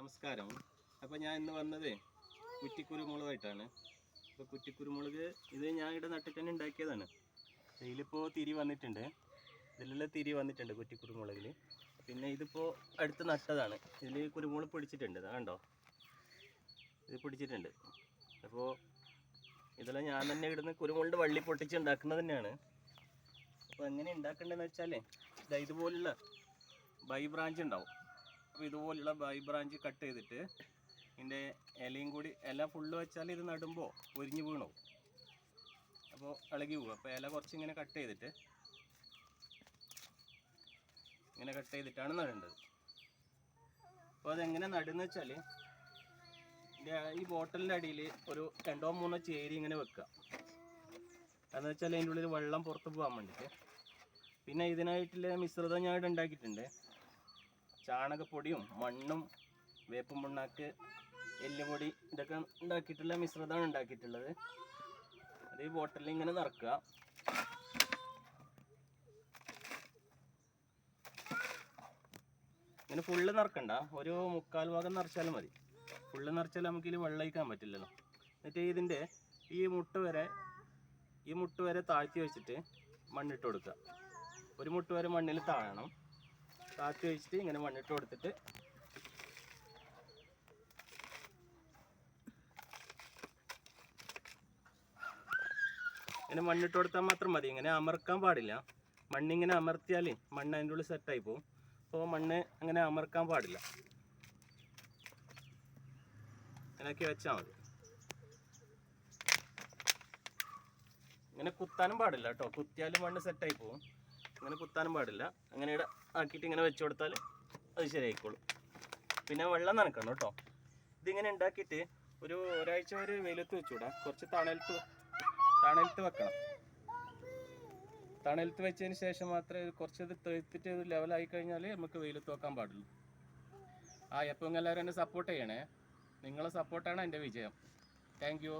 നമസ്കാരം. അപ്പോൾ ഞാൻ ഇന്ന് വന്നത് കുറ്റിക്കുരുമുളകായിട്ടാണ്. അപ്പോൾ കുറ്റിക്കുരുമുളക് ഇത് ഞാൻ ഇവിടെ നട്ടിട്ട് തന്നെ ഉണ്ടാക്കിയതാണ്. ഇതിലിപ്പോൾ തിരി വന്നിട്ടുണ്ട്, ഇതിലെല്ലാം തിരി വന്നിട്ടുണ്ട് കുറ്റിക്കുരുമുളകിൽ. പിന്നെ ഇതിപ്പോൾ അടുത്ത് നട്ടതാണ്. ഇതിൽ കുരുമുളക് പിടിച്ചിട്ടുണ്ട്, കണ്ടോ, ഇത് പിടിച്ചിട്ടുണ്ട്. അപ്പോൾ ഇതെല്ലാം ഞാൻ തന്നെ ഇവിടുന്ന് കുരുമുളകിൻ്റെ വള്ളി പൊട്ടിച്ച് ഉണ്ടാക്കുന്നത് തന്നെയാണ്. അപ്പോൾ എങ്ങനെ ഉണ്ടാക്കേണ്ടതെന്ന് വെച്ചാൽ ഇതുപോലുള്ള ബൈ ബ്രാഞ്ച് ഉണ്ടാവും. അപ്പോൾ ഇതുപോലുള്ള ബൈ ബ്രാഞ്ച് കട്ട് ചെയ്തിട്ട് ഇതിൻ്റെ ഇലയും കൂടി ഇല ഫുള്ള് വെച്ചാൽ ഇത് നടുമ്പോൾ ഒരിഞ്ഞ് വീണു, അപ്പോൾ ഇളകി പോകും. അപ്പോൾ ഇല കുറച്ച് ഇങ്ങനെ കട്ട് ചെയ്തിട്ട് നടേണ്ടത്. അപ്പോൾ അതെങ്ങനെ നടുന്ന വെച്ചാൽ ഈ ബോട്ടലിൻ്റെ അടിയിൽ ഒരു 2-3 ചേരി ഇങ്ങനെ വെക്കുക. അതെന്ന് വെച്ചാൽ അതിൻ്റെ ഉള്ളിൽ വെള്ളം പുറത്ത് പോകാൻ വേണ്ടിയിട്ട്. പിന്നെ ഇതിനായിട്ടുള്ള മിശ്രിതം ഞാൻ ഇവിടെ ഉണ്ടാക്കിയിട്ടുണ്ട്. ചാണകപ്പൊടിയും മണ്ണും വേപ്പും പിണ്ണാക്ക് എല്ലുപൊടി ഇതൊക്കെ ഉണ്ടാക്കിയിട്ടുള്ള മിശ്രിതമാണ് ഉണ്ടാക്കിയിട്ടുള്ളത്. അത് ഈ ബോട്ടലിൽ ഇങ്ങനെ നിറക്കുക. ഇങ്ങനെ ഫുള്ള് നിറക്കണ്ട, ഒരു 3/4 ഭാഗം നിറച്ചാലും മതി. ഫുള്ള് നിറച്ചാൽ നമുക്ക് ഇതിൽ വെള്ളം ഒഴിക്കാൻ പറ്റില്ലല്ലോ. എന്നിട്ട് ഇതിൻ്റെ ഈ മുട്ട് വരെ താഴ്ത്തി വെച്ചിട്ട് മണ്ണിട്ട് കൊടുക്കുക. ഒരു മുട്ട് വരെ മണ്ണിൽ താഴണം. താഴ്ത്തി വെച്ചിട്ട് ഇങ്ങനെ മണ്ണിട്ട് കൊടുത്തിട്ട് ഇങ്ങനെ മണ്ണിട്ട് കൊടുത്താൽ മാത്രം മതി. ഇങ്ങനെ അമർക്കാൻ പാടില്ല. മണ്ണിങ്ങനെ അമർത്തിയാൽ മണ്ണ് അതിൻ്റെ ഉള്ളിൽ സെറ്റായി പോകും. അപ്പോൾ മണ്ണ് അങ്ങനെ അമർക്കാൻ പാടില്ല. ഇങ്ങനെയൊക്കെ വെച്ചാൽ മതി. ഇങ്ങനെ കുത്താനും പാടില്ല കേട്ടോ, കുത്തിയാലും മണ്ണ് സെറ്റായി പോകും. ഇങ്ങനെ കുത്താനും പാടില്ല. അങ്ങനെ ഇവിടെ ആക്കിയിട്ട് ഇങ്ങനെ വെച്ച് കൊടുത്താൽ അത് ശരിയായിക്കോളും. പിന്നെ വെള്ളം നനക്കണം കേട്ടോ. ഇതിങ്ങനെ ഉണ്ടാക്കിയിട്ട് ഒരാഴ്ച ഒരു വെയിലത്ത് വെച്ചുകൂടാ, കുറച്ച് തണലത്ത് വെക്കണം. തണലത്ത് വെച്ചതിന് ശേഷം മാത്രമേ കുറച്ചത് തെഴുത്തിട്ട് ലെവലായി കഴിഞ്ഞാൽ നമുക്ക് വെയിലത്ത് വെക്കാൻ പാടുള്ളൂ. എപ്പോൾ എല്ലാവരും എന്നെ സപ്പോർട്ട് ചെയ്യണേ. നിങ്ങളെ സപ്പോർട്ടാണ് എൻ്റെ വിജയം. Thank you.